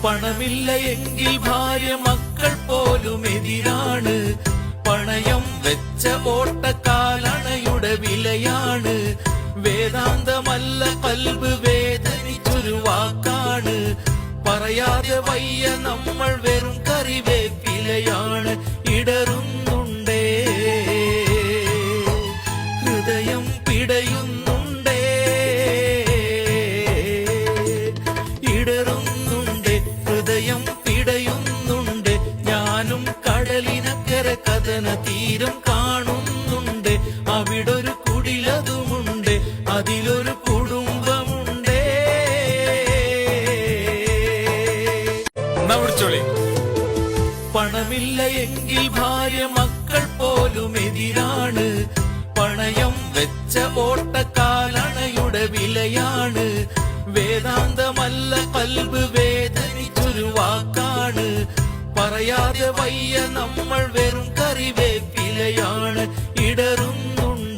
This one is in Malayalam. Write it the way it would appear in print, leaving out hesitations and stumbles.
പണമില്ല എങ്കിൽ ഭാര്യ മക്കൾ പോലും എതിരാണ്. പണയം വെച്ച ഓട്ടക്കാലണയുടെ വിലയാണ്. വേദാന്തമല്ല കൽബ് വേദനിച്ചൊരു വാക്കാണ്. പറയാതെ വയ്യ നമ്മൾ വെറും കറിവേപ്പിലയാണ്. ഇടറുന്നുണ്ടേ ഹൃദയം പിടയുന്നുണ്ടേ. ഇടറുന്നുണ്ടേ ഹൃദയം പിടയുന്നുണ്ട്. ഞാനും കടലിനക്കര കഥന തീരം കാണുന്നുണ്ട്. അവിടൊരു കുടിലതുമുണ്ട്, അതിലൊരു കുടുംബമുണ്ടേ. പണമില്ല എങ്കിൽ ഭാര്യ മക്കൾ പോലും എതിരാണ്. പണയം വെച്ച ഓട്ടക്കാലണയുടെ വിലയാണ്. വേദാന്തമല്ല കൽബ് വേദനിച്ചൊരു വാക്കാണ്. പറയാതെ വയ്യ നമ്മൾ വെറും കറിവേപ്പിലയാണ്. ഇടറുന്നുണ്ട്